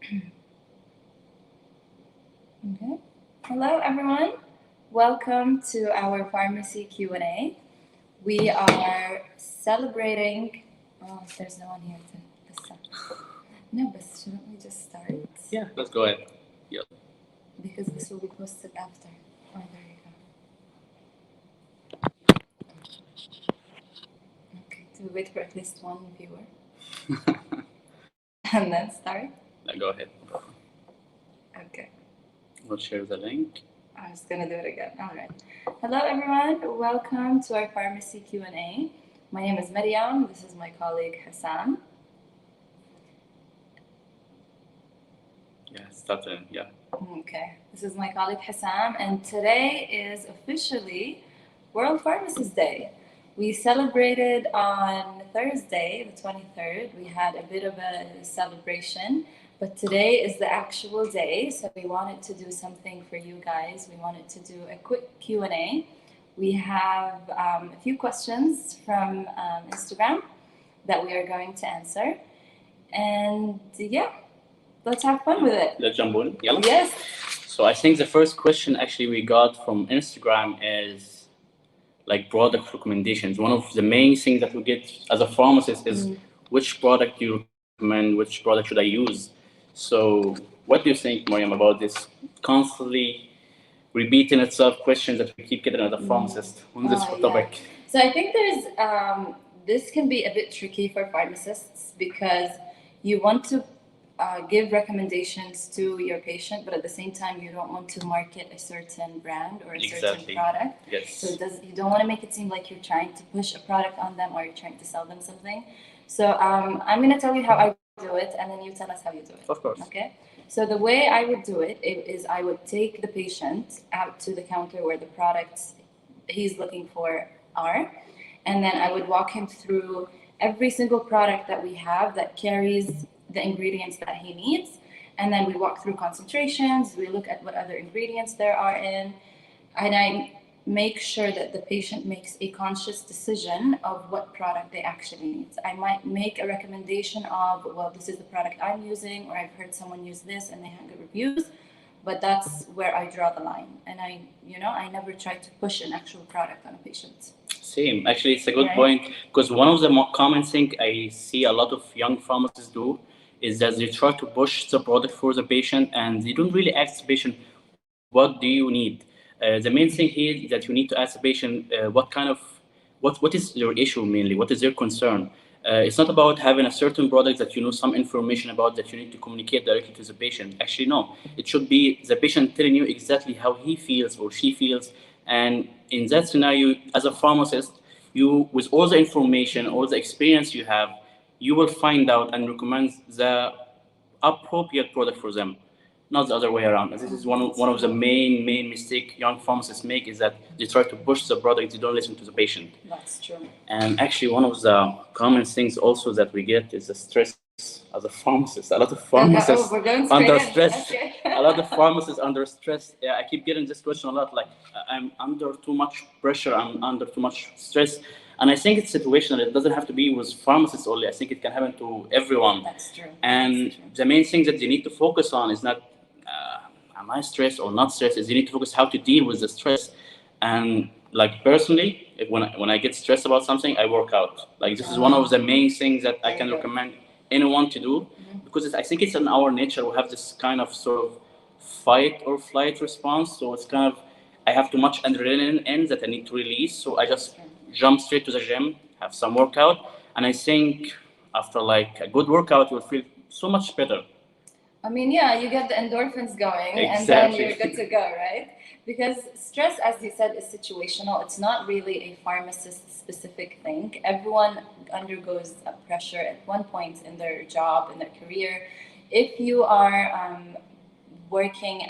Okay. Hello, everyone. Welcome to our pharmacy Q&A. We are celebrating. Oh, there's no one here to listen. No, but shouldn't we just start? Yeah, let's go ahead. Yep. Because this will be posted after. Oh, there you go. Okay, to wait for at least one viewer and then start. Go ahead. Okay. We'll share the link. I'm just gonna do it again. All right. Hello, everyone. Welcome to our pharmacy Q&A. My name is Maryam. This is my colleague Hassan. Yeah, started. Yeah. Okay. This is my colleague Hassan, and today is officially World Pharmacist Day. We celebrated on Thursday, the 23rd. We had a bit of a celebration, but today is the actual day, so we wanted to do something for you guys. We wanted to do a quick Q&A. We have a few questions from Instagram that we are going to answer. And yeah, let's have fun with it. Let's jump on. Yep. Yes. So I think the first question actually we got from Instagram is like product recommendations. One of the main things that we get as a pharmacist is which product you recommend, which product should I use. So what do you think, Mariam, about this constantly repeating itself questions that we keep getting as a pharmacist on this topic? Yeah. So I think there's this can be a bit tricky for pharmacists because you want to give recommendations to your patient, but at the same time you don't want to market a certain brand or a certain product. Yes. So you don't want to make it seem like you're trying to push a product on them or you're trying to sell them something. So I'm going to tell you how I do it, and then you tell us how you do it. Of course. Okay. So the way I would do it is I would take the patient out to the counter where the products he's looking for are, and then I would walk him through every single product that we have that carries the ingredients that he needs, and then we walk through concentrations, we look at what other ingredients there are in, and I make sure that the patient makes a conscious decision of what product they actually need. I might make a recommendation of, well, this is the product I'm using, or I've heard someone use this and they have good reviews, but that's where I draw the line. And I never try to push an actual product on a patient. Same. Actually, it's a good point, because one of the common thing I see a lot of young pharmacists do is that they try to push the product for the patient and they don't really ask the patient, what do you need? The main thing here is that you need to ask the patient what is your issue mainly, what is their concern. It's not about having a certain product that you know some information about that you need to communicate directly to the patient. Actually, no. It should be the patient telling you exactly how he feels or she feels. And in that scenario, as a pharmacist, you, with all the information, all the experience you have, you will find out and recommend the appropriate product for them, not the other way around. This is one of the main mistake young pharmacists make, is that they try to push the product, they don't listen to the patient. That's true. And actually, one of the common things also that we get is the stress as a pharmacist. A lot of pharmacists under stress. Okay. A lot of pharmacists under stress. Yeah, I keep getting this question a lot. Like, I'm under too much pressure. I'm under too much stress. And I think it's situational. It doesn't have to be with pharmacists only. I think it can happen to everyone. That's true. And the main thing that they need to focus on is not am I stressed or not stressed. Is they need to focus how to deal with the stress. And like personally, when I get stressed about something, I work out. Like this is one of the main things that I can recommend anyone to do, because I think it's in our nature. We have this kind of sort of fight or flight response. So it's kind of, I have too much adrenaline in that I need to release. So I just jump straight to the gym, have some workout, and I think after like a good workout, you'll feel so much better. I mean, yeah, you get the endorphins going, and then you're good to go, right? Because stress, as you said, is situational. It's not really a pharmacist-specific thing. Everyone undergoes a pressure at one point in their job, in their career. If you are working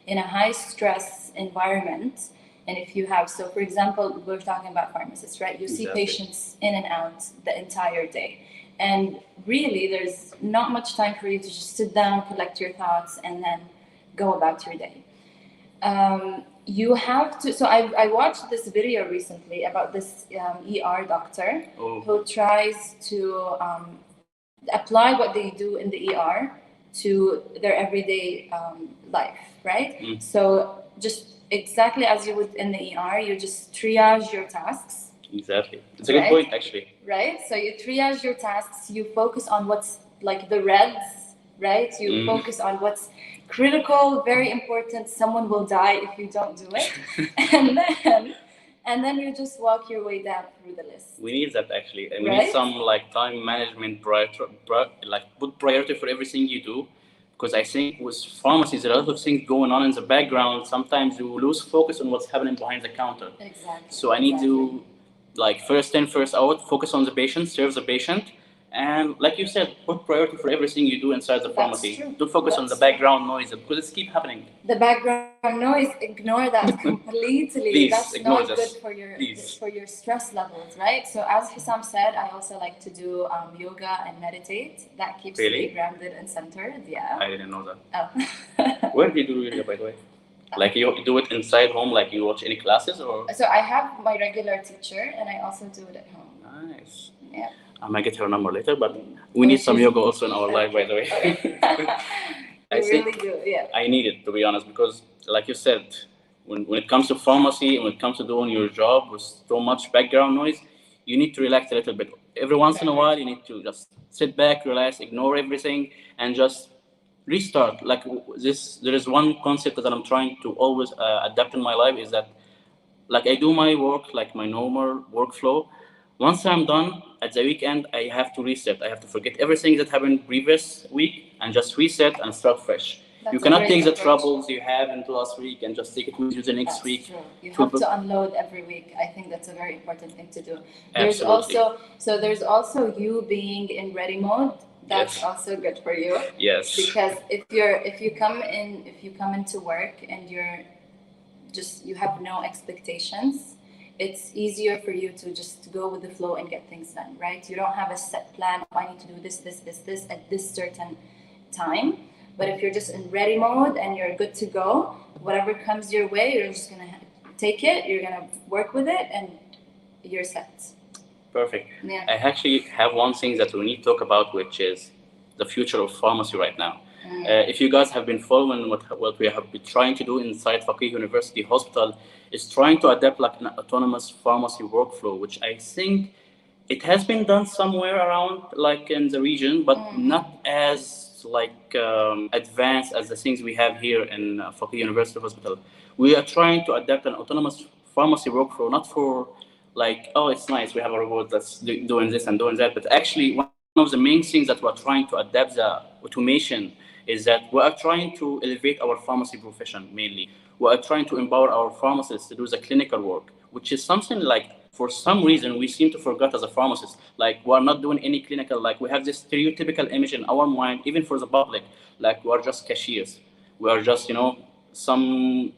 in a high-stress environment, and if you have, so for example, we're talking about pharmacists, right? You see patients in and out the entire day. And really, there's not much time for you to just sit down, collect your thoughts, and then go about your day. You have to. So I watched this video recently about this ER doctor who tries to apply what they do in the ER to their everyday life, right? So just exactly as you would in the ER, you just triage your tasks. Exactly. It's a good point, actually. Right? So you triage your tasks, you focus on what's like the reds, right? You focus on what's critical, very important, someone will die if you don't do it. and then you just walk your way down through the list. We need that, actually. And we need some like time management, like put priority for everything you do. Because I think with pharmacies, there are a lot of things going on in the background. Sometimes you lose focus on what's happening behind the counter. Exactly. So I need to, like, first in, first out, focus on the patient, serve the patient. And like you said, put priority for everything you do inside the pharmacy. True. Don't focus on the background noise because it's keep happening. The background noise, ignore that completely. Please, that's ignore not this. good for your Please. for your stress levels, right? So as Hissam said, I also like to do yoga and meditate. That keeps me grounded and centered. Yeah. I didn't know that. Oh. Where do you do yoga, by the way? Like you do it inside home, like you watch any classes, or? So I have my regular teacher, and I also do it at home. Nice. Yeah. I might get her number later, but we need some yoga also in our life, by the way. I really do, yeah. I need it, to be honest, because like you said, when it comes to pharmacy, when it comes to doing your job with so much background noise, you need to relax a little bit. Every once in a while, you need to just sit back, relax, ignore everything, and just restart. Like this, there is one concept that I'm trying to always adapt in my life is that, like, I do my work, like my normal workflow. Once I'm done at the weekend, I have to reset. I have to forget everything that happened previous week and just reset and start fresh. You cannot take the troubles you had in the last week and just take it with you the next week. True. You have to unload every week. I think that's a very important thing to do. There's Absolutely. there's also you being in ready mode. That's also good for you. Yes. Because if you come into work and you have no expectations, it's easier for you to just go with the flow and get things done, right? You don't have a set plan. I need to do this at this certain time. But if you're just in ready mode and you're good to go, whatever comes your way, you're just gonna take it. You're gonna work with it, and you're set. Perfect. Yeah. I actually have one thing that we need to talk about, which is the future of pharmacy right now. If you guys have been following what we have been trying to do inside Faqih University Hospital, is trying to adapt like an autonomous pharmacy workflow, which I think it has been done somewhere around like in the region, but not as like advanced as the things we have here in Faqih University Hospital. We are trying to adapt an autonomous pharmacy workflow, not for like, oh, it's nice, we have a robot that's doing this and doing that, but actually one of the main things that we're trying to adapt the automation is that we are trying to elevate our pharmacy profession mainly. We are trying to empower our pharmacists to do the clinical work, which is something like, for some reason, we seem to forget as a pharmacist. Like, we are not doing any clinical, like, we have this stereotypical image in our mind, even for the public, like, we are just cashiers. We are just, some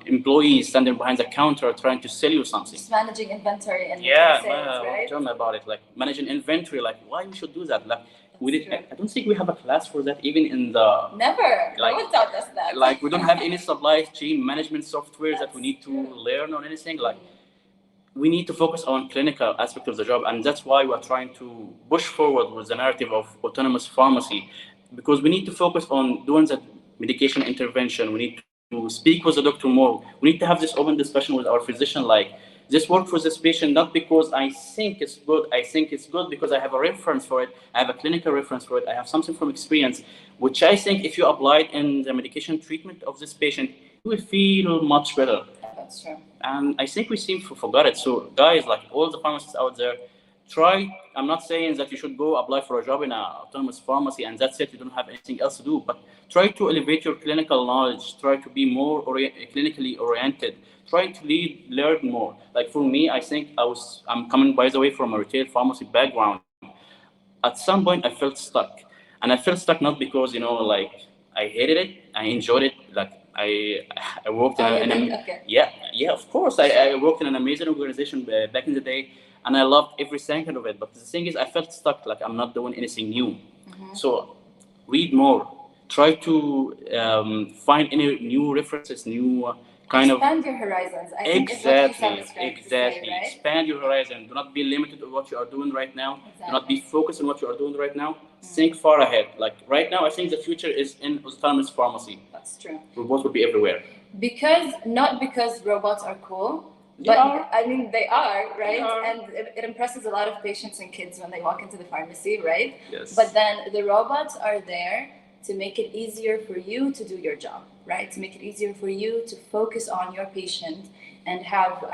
employees standing behind the counter trying to sell you something. Just managing inventory and sales, right? Tell me about it. Like, managing inventory, like, why we should do that? Like, I don't think we have a class for that, even in the... Never. Like, no one taught us that. Like, we don't have any supply chain management software that we need to learn or anything. Like, we need to focus on clinical aspect of the job, and that's why we're trying to push forward with the narrative of autonomous pharmacy, because we need to focus on doing that medication intervention. We need to speak with the doctor more. We need to have this open discussion with our physician, like, this work for this patient, not because I think it's good. I think it's good because I have a reference for it. I have a clinical reference for it. I have something from experience, which I think if you apply it in the medication treatment of this patient, you will feel much better. That's true. And I think we seem to forget it. So guys, like all the pharmacists out there, try, I'm not saying that you should go apply for a job in an autonomous pharmacy and that's it, you don't have anything else to do, but try to elevate your clinical knowledge, try to be more clinically oriented, try to learn more. Like for me, I think I'm coming, by the way, from a retail pharmacy background. At some point, I felt stuck. And I felt stuck not because, like, I hated it, I enjoyed it, like, I worked in of course. I worked in an amazing organization back in the day, and I loved every second of it. But the thing is, I felt stuck, like I'm not doing anything new. So read more. Try to find any new references, new kind of expand your horizons. I think is what Hisham is trying to say, right? Expand your horizon. Do not be limited to what you are doing right now. Exactly. Do not be focused on what you are doing right now. Think far ahead. Like right now, I think the future is in autonomous pharmacy. That's true. Robots will be everywhere. Not because robots are cool, They are. I mean, they are, right? They are. And it impresses a lot of patients and kids when they walk into the pharmacy, right? Yes. But then the robots are there to make it easier for you to do your job, right? To make it easier for you to focus on your patient and have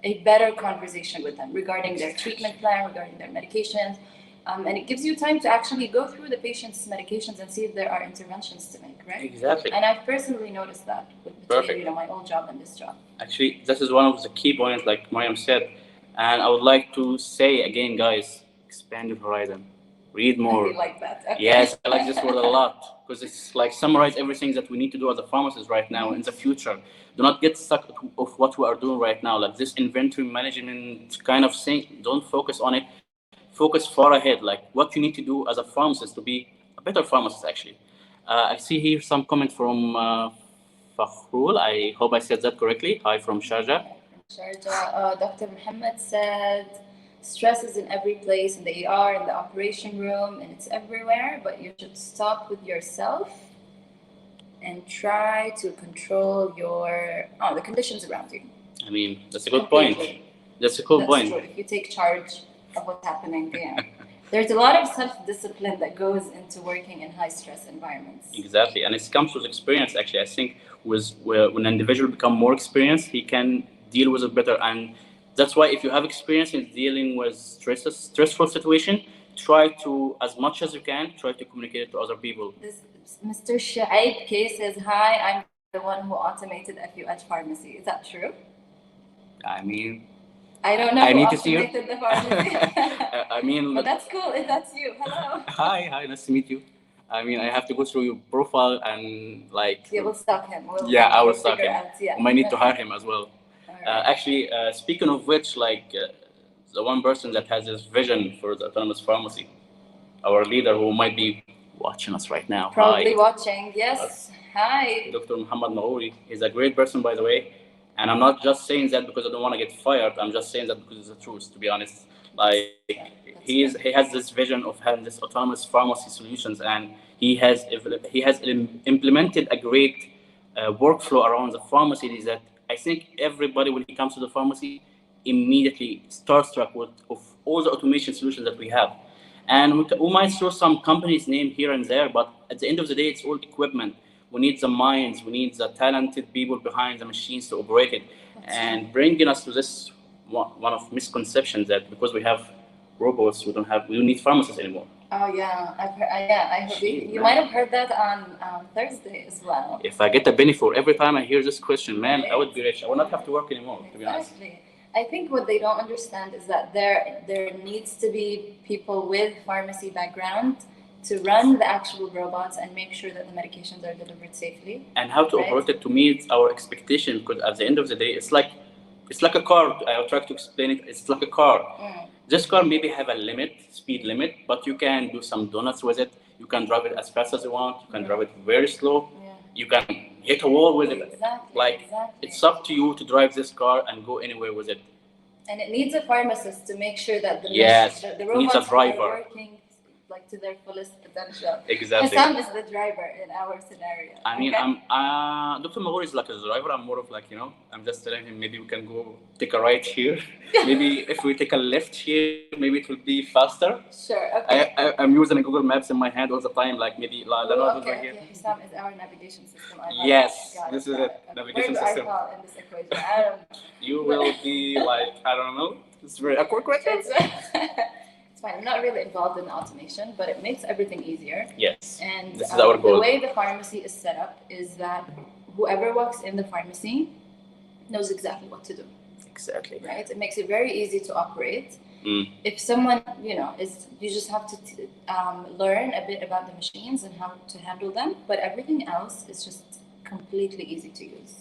a better conversation with them regarding their treatment plan, regarding their medications. And it gives you time to actually go through the patient's medications and see if there are interventions to make, right? Exactly. And I've personally noticed that between my old job and this job. Actually, this is one of the key points, like Mariam said. And I would like to say again, guys, expand your horizon. Read more. I like that. Okay. Yes, I like this word a lot because it's like summarize everything that we need to do as a pharmacist right now in the future. Do not get stuck of what we are doing right now, like this inventory management kind of thing. Don't focus on it. Focus far ahead, like what you need to do as a pharmacist to be a better pharmacist. Actually, I see here some comment from Fakhrul. I hope I said that correctly. Hi from Sharjah. Sharjah. Dr. Muhammad said, stress is in every place, in the ER, in the operation room, and it's everywhere, but you should stop with yourself and try to control the conditions around you. I mean, that's a good point. That's a cool point. True. If you take charge of what's happening there. There's a lot of self-discipline that goes into working in high-stress environments. Exactly, and it comes with experience, actually. I think when an individual becomes more experienced, he can deal with it better. And that's why if you have experience in dealing with stressful situation, try to, as much as you can, try to communicate it to other people. Mr. Shaib K says, hi, I'm the one who automated FUH pharmacy. Is that true? I mean, I don't know. I need to see you. The pharmacy. I mean, but that's cool if that's you. Hello. Hi, nice to meet you. I mean, I have to go through your profile and like. Yeah, we'll stalk him. I will stalk him. Yeah. We might need to hire him as well. Right. Actually, speaking of which, like the one person that has this vision for the autonomous pharmacy, our leader who might be watching us right now. Probably watching. Yes. Hi. Dr. Muhammad Mahouri. He's a great person, by the way. And I'm not just saying that because I don't want to get fired. I'm just saying that because it's the truth, to be honest. Like he has this vision of having this autonomous pharmacy solutions, and he has implemented a great workflow around the pharmacy that I think everybody, when he comes to the pharmacy, immediately starstruck of all the automation solutions that we have. And we might throw some companies' name here and there, but at the end of the day, it's all equipment. We need the minds, we need the talented people behind the machines to operate it. And bringing us to this one of misconceptions that because we have robots, we don't need pharmacists anymore. Oh yeah, I heard you might have heard that on Thursday as well. If I get a penny for every time I hear this question, man, I would be rich. I would not have to work anymore, to be honest. I think what they don't understand is that there needs to be people with pharmacy background to run the actual robots and make sure that the medications are delivered safely. And how to operate it to meet our expectation, because at the end of the day, it's like a car. I'll try to explain it. It's like a car. This car maybe have a speed limit, but you can do some donuts with it. You can drive it as fast as you want. You can drive it very slow. You can hit a wall with it. Exactly. It's up to you to drive this car and go anywhere with it. And it needs a pharmacist to make sure that the robots are working to their fullest potential. Exactly. Hassan is the driver in our scenario. I mean, Dr. Mahouri is like a driver. I'm more of I'm just telling him maybe we can go take a right here. Maybe if we take a left here, maybe it will be faster. Sure. Okay. I'm using Google Maps in my hand all the time. Like maybe okay. Hassan is our navigation system. Yes, this is it. Navigation system. Where do I fall in this equation? You will be I don't know. It's very awkward question. It's fine. I'm not really involved in the automation, but it makes everything easier. Yes. And this is our goal. The way the pharmacy is set up is that whoever walks in the pharmacy knows exactly what to do. Exactly. Right? It makes it very easy to operate. If someone, you just have to learn a bit about the machines and how to handle them, but everything else is just completely easy to use.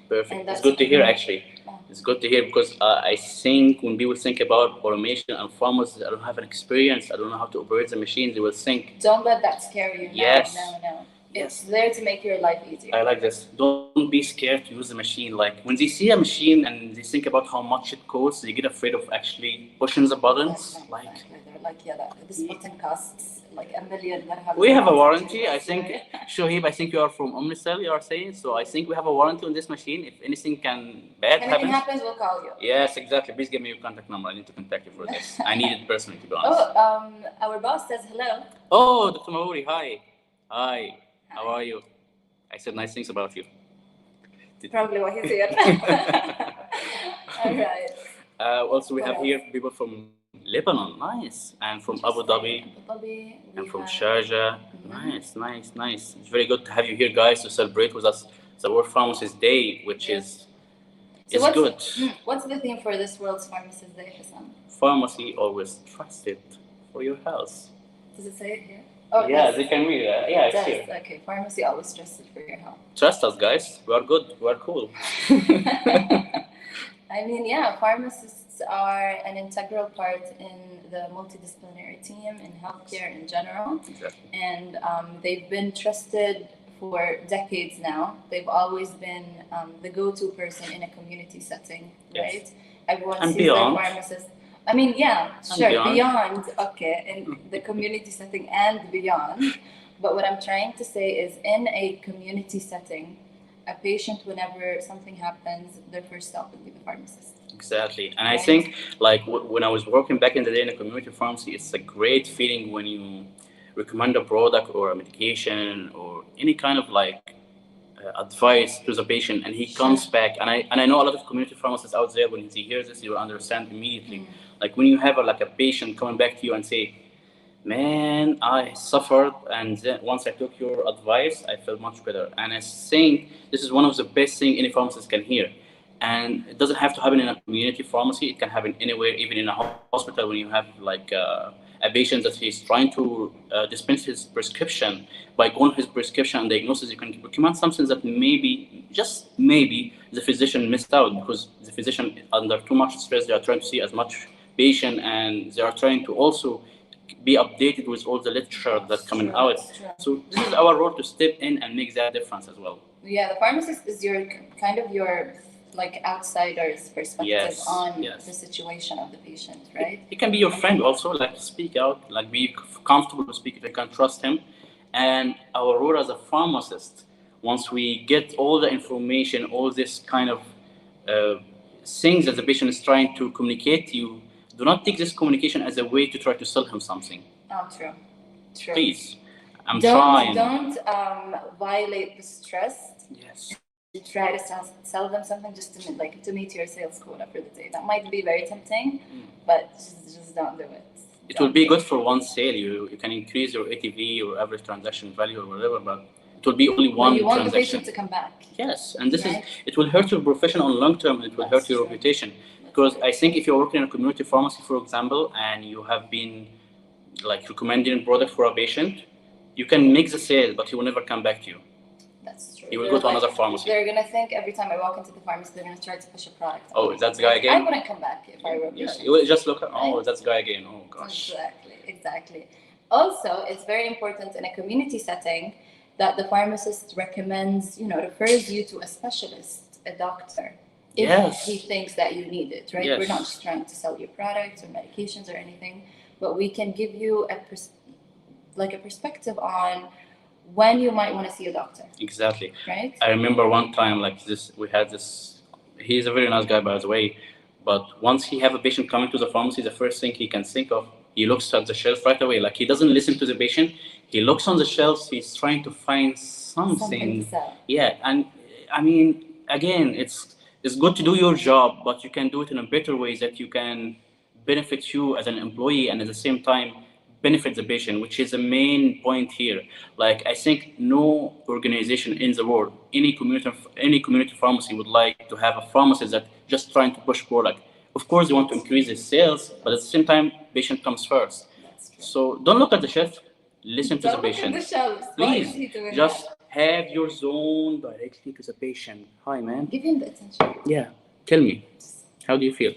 Perfect. It's good to hear, actually. It's good to hear because I think when people think about automation and pharmacists, I don't have an experience, I don't know how to operate the machines, they will think. Don't let that scare you. Yes. No. It's there to make your life easier. I like this. Don't be scared to use the machine. Like when they see a machine and they think about how much it costs, they get afraid of actually pushing the buttons. Exactly. They're like, yeah, this button costs like $1 million. We have a warranty. I think, Shoaib, I think you are from Omnicell, you are saying. So I think we have a warranty on this machine. If anything anything happens, we'll call you. Yes, exactly. Please give me your contact number. I need to contact you for this. I need it personally, to be honest. Oh, our boss says hello. Oh, Dr. Mauri, hi. Hi. How are you? I said nice things about you. Probably why he's here. All right. Also, we have here people from Lebanon, nice, and from Abu Dhabi, and from Sharjah. Nice. It's very good to have you here, guys, to celebrate with us the World Pharmacist Day, which is good. What's the theme for this World's Pharmacist Day, Hassan? Pharmacy always trusted for your health. Does it say it here? Oh, yeah, they can read it. Yeah, it's here. Okay, pharmacy always trusted for your health. Trust us, guys. We are good. We are cool. I mean, yeah, pharmacists are an integral part in the multidisciplinary team in healthcare in general. Exactly. And they've been trusted for decades now. They've always been the go-to person in a community setting, right? Yes. Everyone and sees beyond. their pharmacist. I mean, yeah, sure, beyond, okay, in the community setting and beyond. But what I'm trying to say is in a community setting, a patient, whenever something happens, their first stop would be the pharmacist. Exactly. And I think, like, when I was working back in the day in a community pharmacy, it's a great feeling when you recommend a product or a medication or any kind of, like, advice to the patient, and he comes back. And I know a lot of community pharmacists out there, when he hears this, he will understand immediately. Like when you have a patient coming back to you and say, man, I suffered, and then once I took your advice, I felt much better. And I think this is one of the best things any pharmacist can hear. And it doesn't have to happen in a community pharmacy. It can happen anywhere, even in a hospital, when you have a patient that he's trying to dispense his prescription. By going his prescription and diagnosis, you can recommend something that maybe, just maybe, the physician missed out, because the physician, under too much stress, they are trying to see as much patient, and they are trying to also be updated with all the literature that's coming out. So this is our role, to step in and make that difference as well. Yeah, the pharmacist is your outsider's perspective on the situation of the patient, right? He can be your friend also, speak out, be comfortable to speak if you can trust him. And our role as a pharmacist, once we get all the information, all this kind of things that the patient is trying to communicate to you, do not take this communication as a way to try to sell him something. Oh, true. Please, I'm trying. Don't violate the trust. Yes. To try to sell them something just to meet your sales quota for the day. That might be very tempting, but just don't do it. It will be good for one sale. You can increase your ATV or average transaction value or whatever, but it will be only one transaction. You want the patient to come back. Yes, and it will hurt your profession on long term, and it will hurt your reputation. Because I think if you're working in a community pharmacy, for example, and you have been recommending a product for a patient, you can make the sale, but he will never come back to you. That's true. He will go to another pharmacy. They're gonna think every time I walk into the pharmacy, they're gonna try to push a product. Oh, that's the guy again? I wouldn't come back if I were. Yes, you will just look at, oh, that's the guy again. Oh gosh. Exactly. Also, it's very important in a community setting that the pharmacist recommends, refers you to a specialist, a doctor, if he thinks that you need it, right? Yes. We're not just trying to sell you products or medications or anything, but we can give you a perspective on when you might want to see a doctor. Exactly. Right? I remember one time we had this, he's a very nice guy, by the way, but once he have a patient coming to the pharmacy, the first thing he can think of, he looks at the shelf right away. He doesn't listen to the patient. He looks on the shelves. He's trying to find something. To sell. Yeah, and I mean, again, it's good to do your job, but you can do it in a better way that you can benefit you as an employee and at the same time benefit the patient, which is the main point here. I think no organization in the world, any community pharmacy would like to have a pharmacist that just trying to push product. Of course, they want to increase their sales, but at the same time, patient comes first. That's true. So don't look at the shelf, listen to the patient. Look at the shelves. Please, just have your zone directly to the patient. Hi, man. Give him the attention. Yeah. Tell me, how do you feel?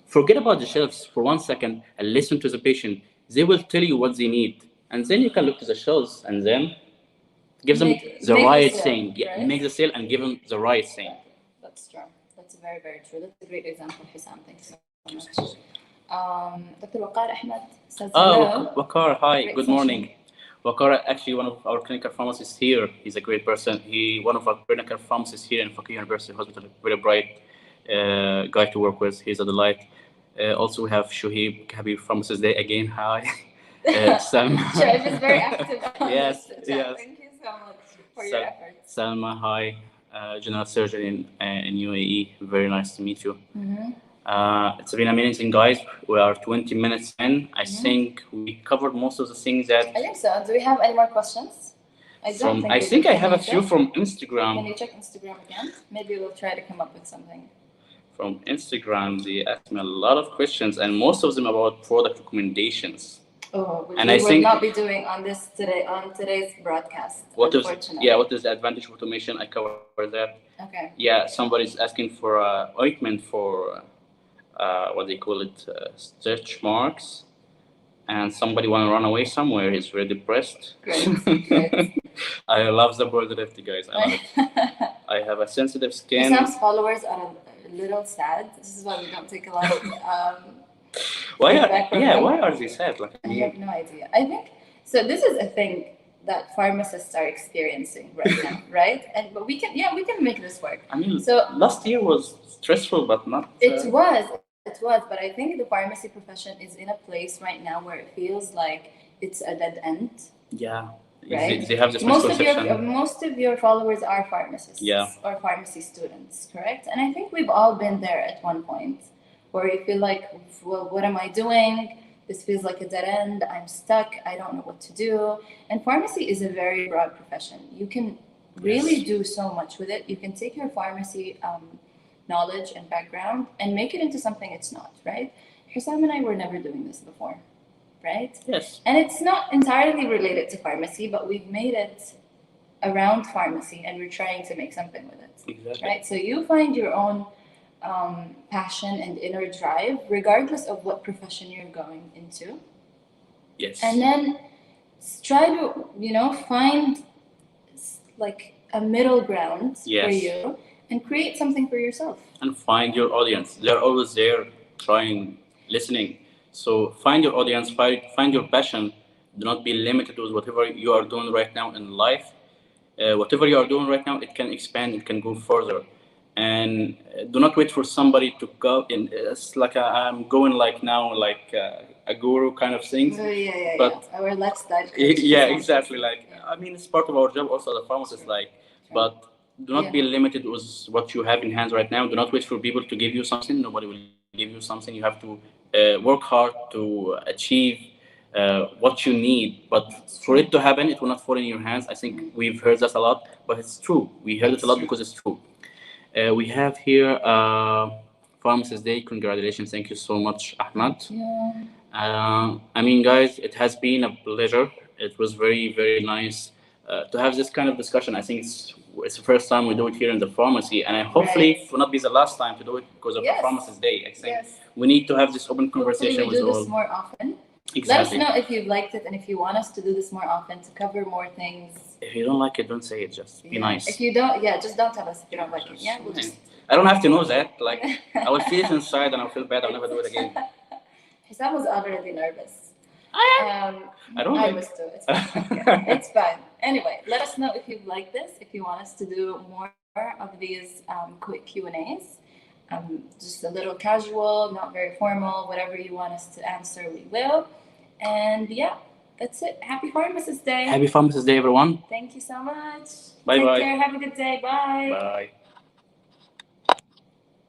Forget about the shelves for 1 second and listen to the patient. They will tell you what they need. And then you can look to the shelves and then Give them the make right sale, thing. Yeah, right? make the sale and give them the right thing. That's true. That's very, very true. That's a great example, Hissam. Thanks so much. Dr. Waqar Ahmed says hello. Wakar, hi, Great good session. morning. Wakar, actually one of our clinical pharmacists here. He's a great person. One of our clinical pharmacists here in Fakir University Hospital. Very bright guy to work with. He's a delight. Also, we have Shuhib, happy Pharmacist Day again. Hi. Sam. Shoaib is very active on Yes, this chat. yes. Thank you so much for your efforts. Salma, hi. General surgeon in UAE. Very nice to meet you. It's been amazing, guys. We are 20 minutes in. I think we covered most of the things that. I think so. Do we have any more questions? I don't think. I think I have a few from Can Instagram. you check Instagram again? Maybe we'll try to come up with something. From Instagram, they asked me a lot of questions, and most of them about product recommendations. Oh, which And we I will think- not be doing on today's broadcast. What is unfortunately. what is the advantage of automation? I covered that. Okay. Yeah, somebody's asking for ointment for what they call it, stretch marks, and somebody want to run away somewhere. He's very depressed. Great. Great. I love the positivity, guys. I love it. I have a sensitive skin. Sam's followers are a little sad. This is why we don't take a lot of feedback from them. Why are they sad? Like, I have no idea. I think so. This is a thing that pharmacists are experiencing right now, right? But we can make this work. I mean, So last year was stressful, but not. It was, but I think the pharmacy profession is in a place right now where it feels like it's a dead end. Yeah. Right? They have this Most of your followers are pharmacists or pharmacy students, correct? And I think we've all been there at one point where you feel like, well, what am I doing? This feels like a dead end. I'm stuck. I don't know what to do. And pharmacy is a very broad profession. You can really do so much with it. You can take your pharmacy knowledge and background and make it into something it's not, right? Hissam and I were never doing this before, right? Yes. And it's not entirely related to pharmacy, but we've made it around pharmacy and we're trying to make something with it. Exactly. Right? So you find your own passion and inner drive, regardless of what profession you're going into. Yes. And then try to, find like a middle ground for you and create something for yourself. And find your audience. They're always there trying, listening. So find your audience, find your passion. Do not be limited with whatever you are doing right now in life. Whatever you are doing right now, it can expand, it can go further. And do not wait for somebody to go in. It's like I'm going like now, like a guru kind of thing. But our lifestyle. Exactly. I mean, it's part of our job also as a pharmacist. But do not be limited with what you have in hand right now. Do not wait for people to give you something. Nobody will give you something. You have to work hard to achieve what you need. But for it to happen, it will not fall in your hands. I think we've heard that a lot, but it's true. We heard it a lot because it's true. We have here Pharmacist Day. Congratulations. Thank you so much, Ahmad. I mean, guys, it has been a pleasure. It was very, very nice to have this kind of discussion. I think it's the first time we do it here in the pharmacy, and hopefully it will not be the last time to do it because of the Pharmacist Day. I think we need to have this open conversation with all. We do this more often. Exactly. Let us know if you've liked it and if you want us to do this more often to cover more things. If you don't like it, don't say it. Just be nice. If you don't, just don't tell us if you don't like it. Yeah, we'll just. I don't have to know that. I will feel it inside and I'll feel bad. I'll never do it again. Hissam was already nervous. I was too. It's fine. Okay. It's fine. Anyway, let us know if you like this. If you want us to do more of these quick Q&As. Just a little casual, not very formal, whatever you want us to answer, we will. And that's it. Happy Pharmacist Day. Happy Pharmacist Day, everyone. Thank you so much. Bye-bye. Take care. Have a good day. Bye. Bye.